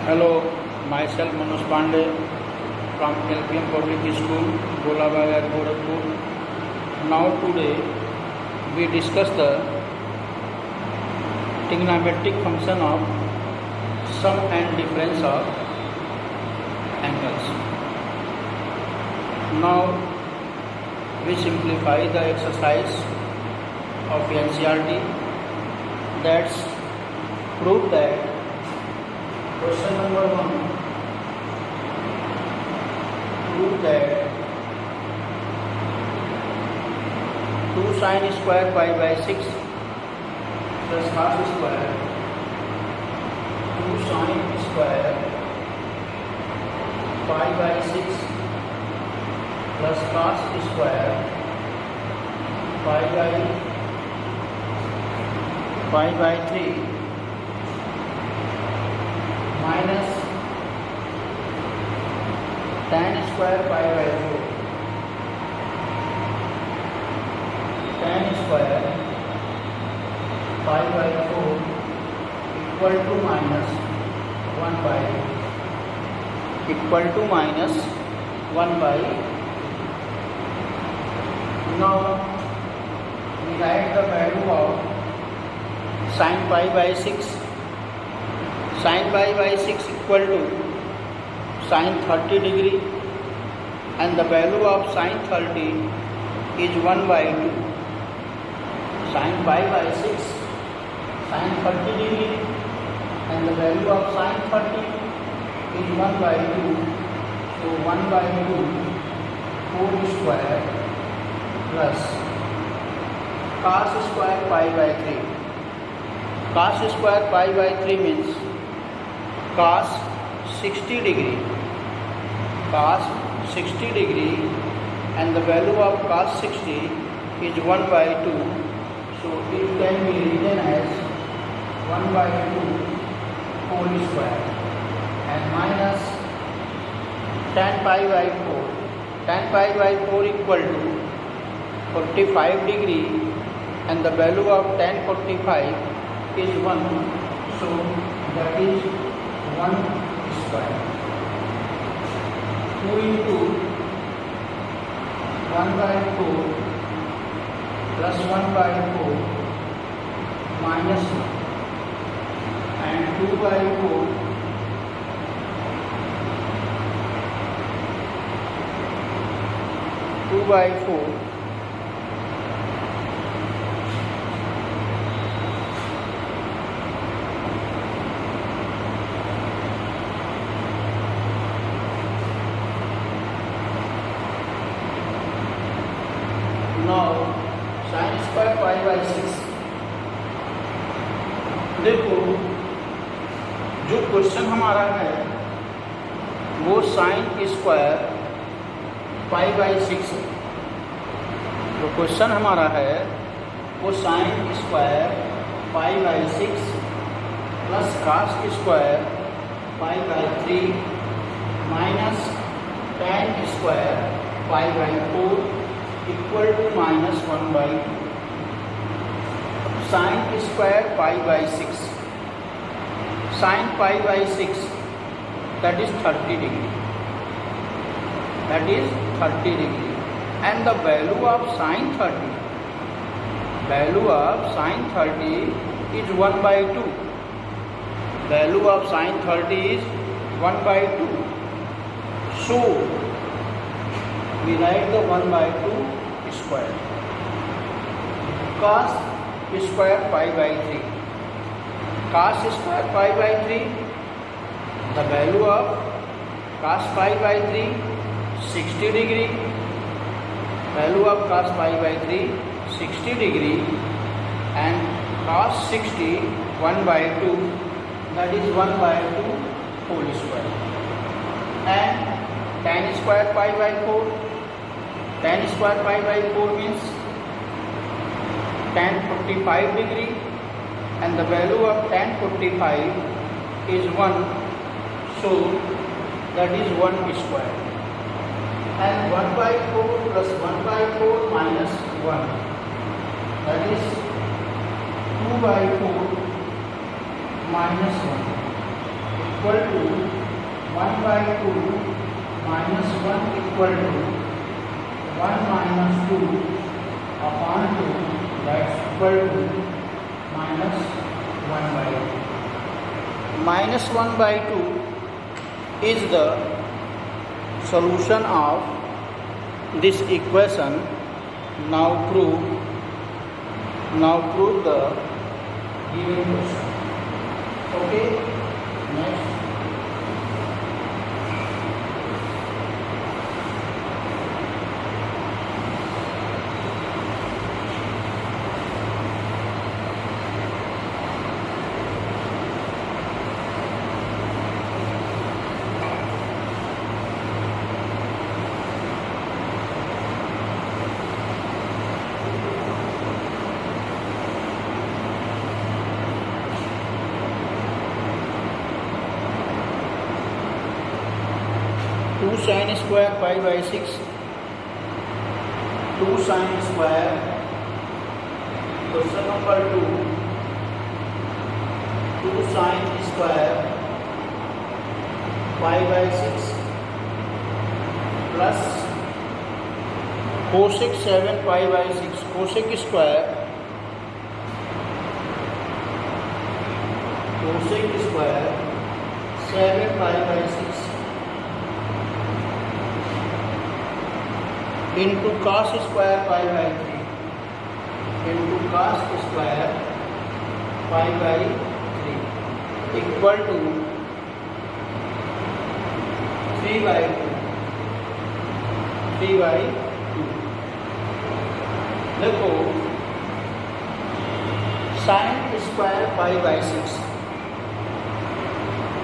Hello, myself Manoj Pandey from LPM Public School, Golabag, Gorakhpur. Now today we discuss the trigonometric function of sum and difference of angles. Now we simplify the exercise of NCERT. That's prove that question number 1, prove that 2 sin square pi by 6 plus cos square 2 sin square pi by 6 plus cos square pi by 3 minus tan square pi by 4 tan square pi by 4 equal to minus 1 by now we write the value of sin pi by 6. Sin pi by 6 equal to sin 30 degree, and the value of sin 30 is 1 by 2. Sin pi by 6 sin 30 degree, and the value of sin 30 is 1 by 2. So 1 by 2 whole square plus cos square pi by 3. Cos square pi by 3 means cos 60 degree, and the value of cos 60 is 1 by 2, so it can be written as 1 by 2 whole square, and minus tan pi by 4. Tan pi by 4 equal to 45 degree, and the value of tan 45 is 1, so that is 1 square. 2 into 1 by 4 plus 1 by 4 minus 1, and 2 by 4 2 by 4 now sin square pi by 6. देखो जो question हमारा है वो sin square pi by 6 है। जो question हमारा है वो sin square pi by 6 plus cos square pi by 3 minus tan square pi by 4 equal to minus 1 by 2. sin square pi by 6, sin pi by 6, that is 30 degree, and the value of sin 30 is 1 by 2. Value of sin 30 is 1 by 2, so we write the 1 by 2 square. Cos square pi by 3. Cos square pi by 3, the value of cos pi by 3 60 degree. Value of cos pi by 3 60 degree, and cos 60 1 by 2, that is 1 by 2 whole square, and tan square pi by 4. Tan square pi by 4 means tan 45 degree, and the value of tan 45 is 1, so that is 1 square, and 1 by 4 plus 1 by 4 minus 1, that is 2 by 4 minus 1 equal to 1 by 2 minus 1 equal to 1 minus 2 upon 2, that's equal to minus 1 by 2. Minus 1 by 2 is the solution of this equation. Now prove the given question. Okay, next. Sin square pi by 6, 2 sin square, question number 2, 2 sin square pi by 6 plus cosec 7 pi by 6, cosec square 7 pi by 6 into cos square pi by 3 into cos square pi by 3 equal to 3 by 2. देखो sin square pi by 6,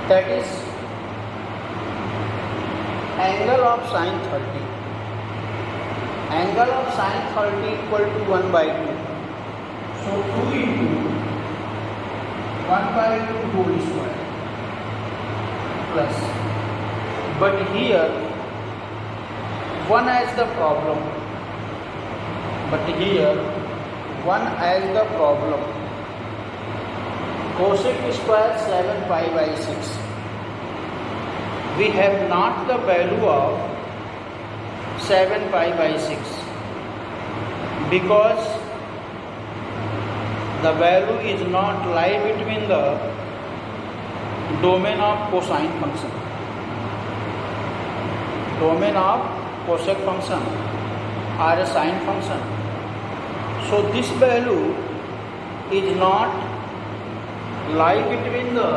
that is angle of sin 30. Angle of sin 30 equal to 1 by 2. So 2 into 1 by 2 whole square plus. But here 1 as the problem. Cosec square 7 pi by 6. We have not the value of 7 pi by 6 because the value is not lie between the domain of cosine function, domain of cosec function or a sine function. So this value is not lie between the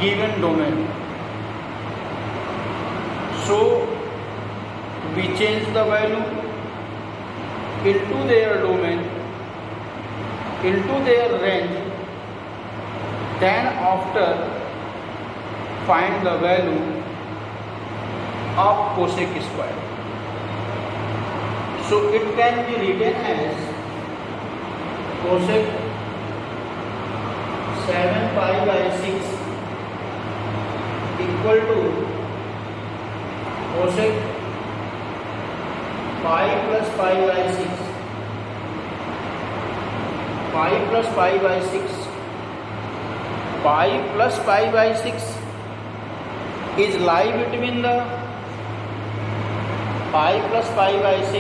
given domain. So we change the value into their domain, into their range, then after find the value of cosec square. So it can be written as cosec 7 pi by 6 equal to cosec pi plus pi by 6, pi plus pi by 6, pi plus pi by 6 is lie between the pi plus pi by 6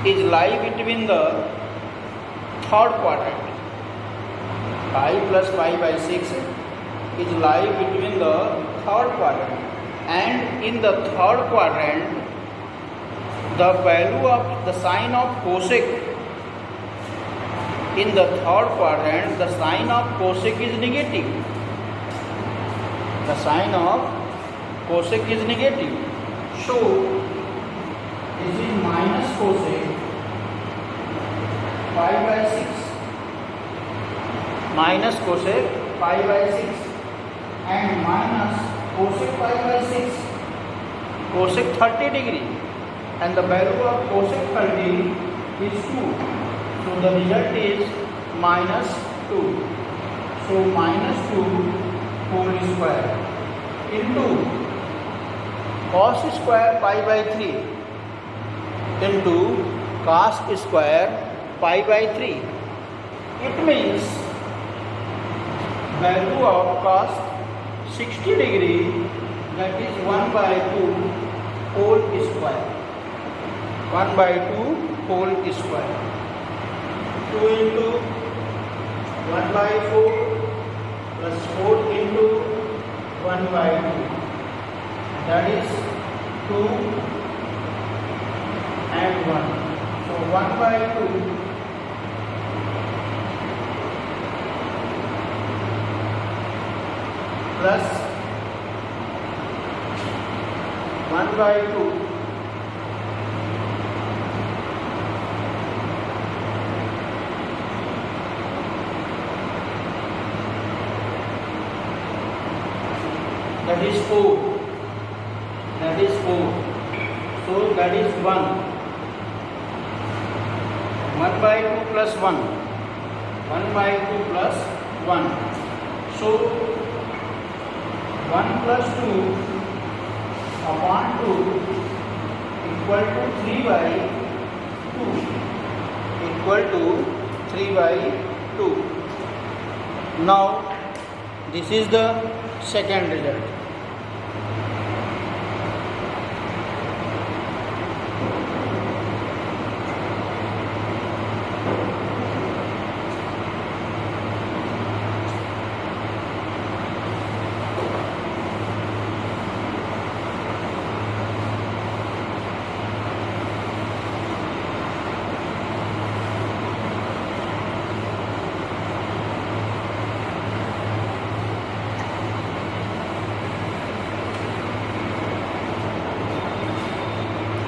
is lie between the third quadrant. Pi plus pi by 6 is lie between the third quadrant. And in the third quadrant, the value of the sign of cosec, in the third quadrant, the sign of cosec is negative. The sign of cosec is negative. So, this is minus cosec pi by 6, minus cosec pi by 6 and minus cosec pi by 6, cosec 30 degree, and the value of cosec 30 is 2. So the result is minus 2. So minus 2 whole square into cos square pi by 3 into cos square pi by 3. It means value of cos 60 degree, that is 1 by 2 whole square. 1 by 2 whole square. 2 into 1 by 4 plus 4 into 1 by 2. That is 2 and 1. So 1 by 2 plus 1 by 2 that is 4. That is 4. So that is 1. 1 by 2 plus 1. 1 by 2 plus 1. So 1 plus 2 upon 2 equal to 3 by 2. Equal to 3 by 2. Now this is the second result.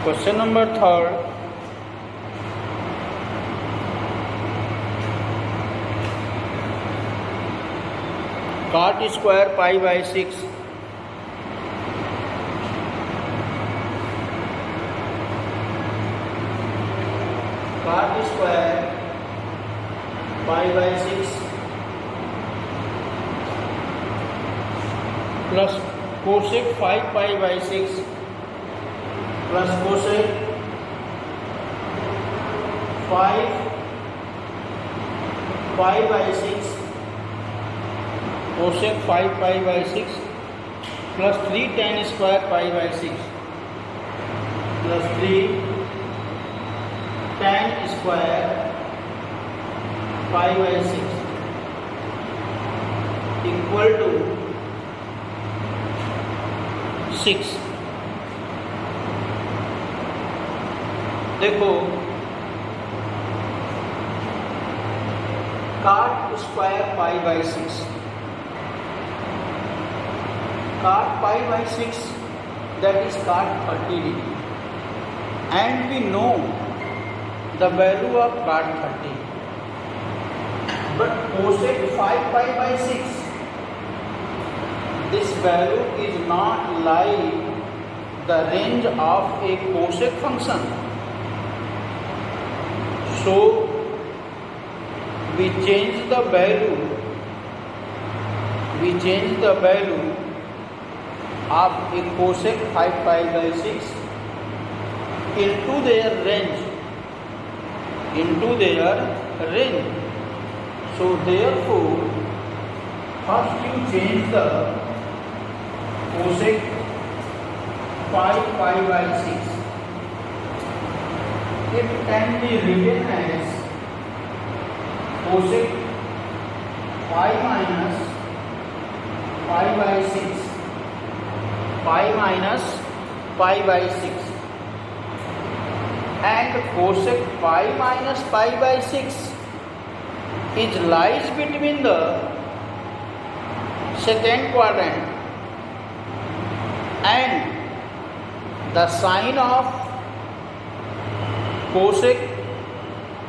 Question number 3rd. Cot square pi by 6. Cot square pi by 6 plus cosec 5 pi by 6 plus cosec 5 pi by 6 cosec 5 pi by 6 plus 3 tan square pi by 6 plus 3 tan square pi by 6 equal to 6. देखो cot square pi by 6. Cot pi by 6, that is cot 30 degree, and we know the value of cot 30. But cosec 5 pi by 6, this value is not like the range of a cosec function. So we change the value of a cosec 5 pi by 6 into their range. So therefore first you change the cosec 5 pi by 6. It can be written as cosec pi minus pi by 6. Pi minus pi by 6. And cosec pi minus pi by 6 is lies between the second quadrant, and the sign of cosec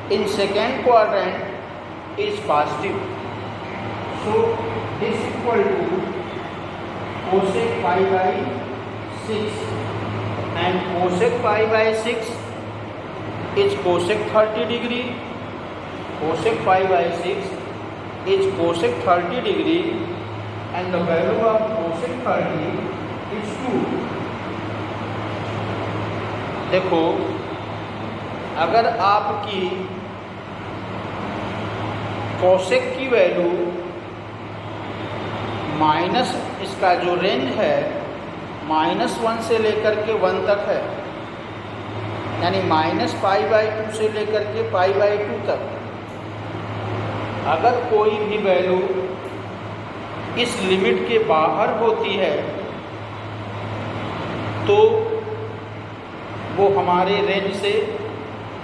in second quadrant is positive. So this equal to cosec pi by 6, and cosec pi by 6 is cosec 30 degree. Cosec pi by 6 is cosec 30 degree, and the value of cosec 30 is 2. देखो अगर आपकी cosec की value minus इसका जो range है -1 से लेकर के 1 तक है, यानी -π/2 से लेकर के π/2 तक। अगर कोई भी वैल्यू इस लिमिट के बाहर होती है तो वो हमारे रेंज से,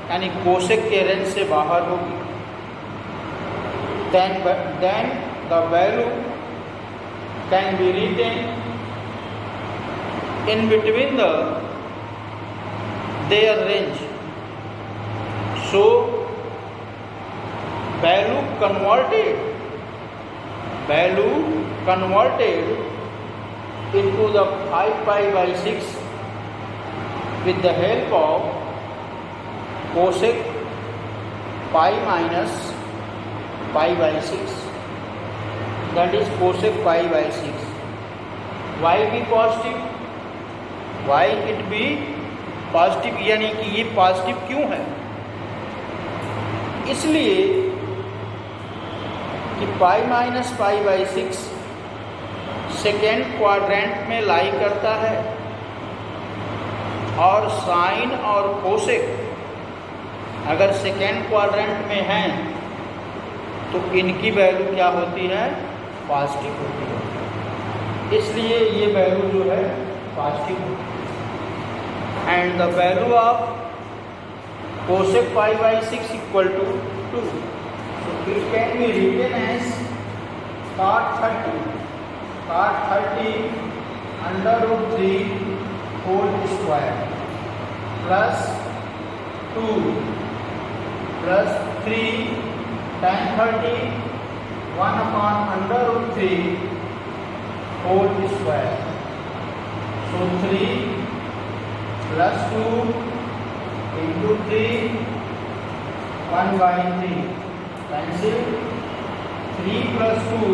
यानी कोसेक के रेंज से बाहर होगी। then the value can be written in between their range. So value converted into the 5π/6 with the help of cosec pi minus π/6, that is cosec π/6. Why be positive? Why it be positive, यानी कि ये positive क्यों है? इसलिए कि π-π/6 second quadrant में लाई करता है और साइन और कोसेक अगर सेकेंड क्वाड्रेंट में हैं तो इनकी वैल्यू क्या होती है? पॉजिटिव होती है। इसलिए ये वैल्यू जो है पॉजिटिव होती है। And the value of cosec π/6 equal to 2, so it can be written as cot 30 √3 whole square plus 2 plus 3 tan 30 1/√3 whole square. So 3 plus 2 into 3 1/3 cancel. 3 plus 2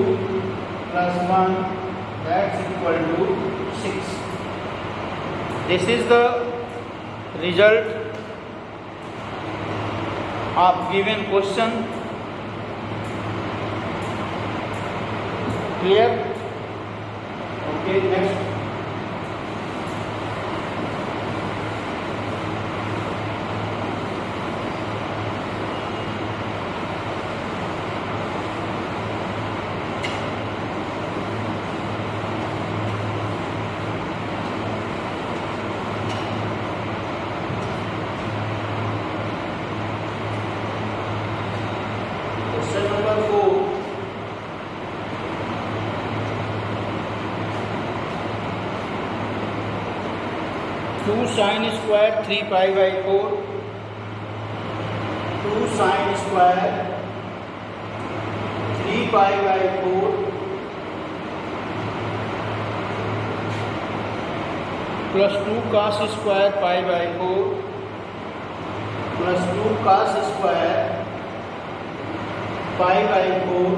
plus 1, that's equal to 6. This is the result of given question. Clear? Okay, next. Question number 4. Two sin square 3π/4, 2 sin square 3π/4 plus 2 cos square π/4 plus 2 cos square π/4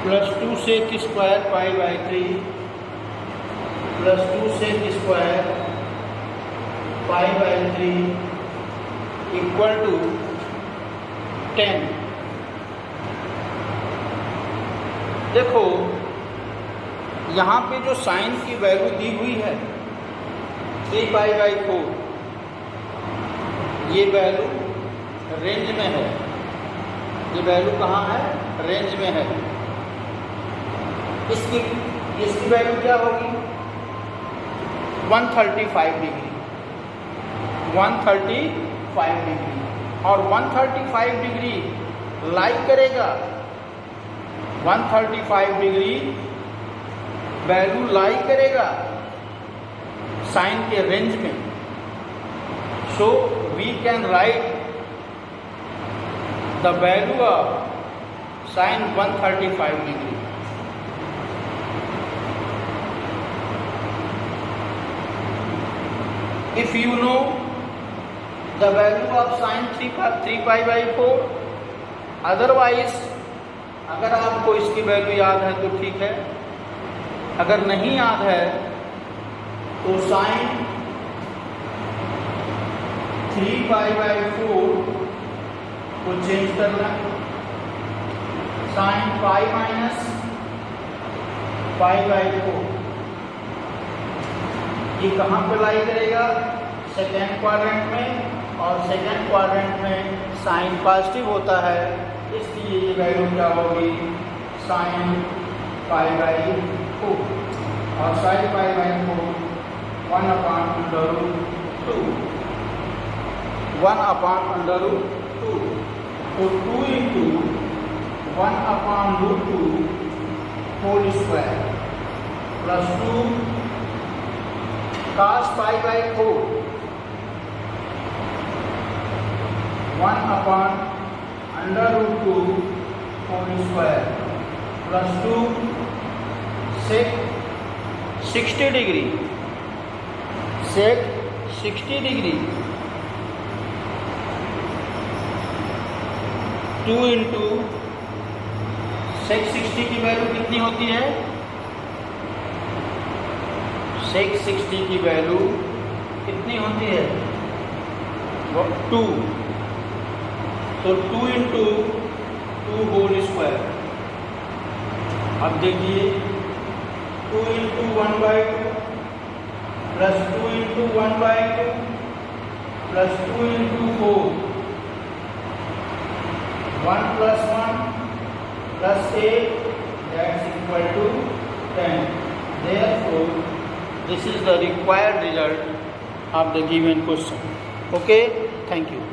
plus 2 sec square π/3 plus 2 sec square π/3 equal to 10. देखो यहाँ पे जो sign की value दी हुई है 3π/4, ये value range में है। ये वैल्यू कहाँ है? रेंज में है। इसकी वैल्यू क्या होगी? 135 डिग्री, 135 डिग्री। और 135 डिग्री लाई करेगा, 135 डिग्री वैल्यू लाई करेगा साइन के रेंज में। So we can write the value of sine 135 degree. If you know the value of sin 3π/4, otherwise अगर आपको इसकी वैल्यू याद है तो ठीक है, अगर नहीं याद है तो साइन 3π/4 को चेंज करना। Sine pi minus pi by 4। ये कहाँ पे लाई करेगा? सेकेंड क्वाड्रेंट में, और सेकेंड क्वाड्रेंट में साइन पॉजिटिव होता है, इसलिए ये वैल्यू क्या होगी? साइन पाई बाई 4, और साइन पाई बाई 4 1/√2, 1/√2, तो 2 into 1/√2 whole square plus 2 cos pi by 4 1/√2 whole square plus 2 sec 60 degree, sec 60 degree 2 into sec 60 की वैल्यू कितनी होती है? sec 60 की वैल्यू कितनी होती है? 2, तो 2 इंटू 2 होल स्क्वायर। अब देखिए 2 into 1/2 plus 2 into 1/2 plus 2 into 4, 1 plus 1 plus 8, that's equal to 10. Therefore, this is the required result of the given question. Okay, thank you.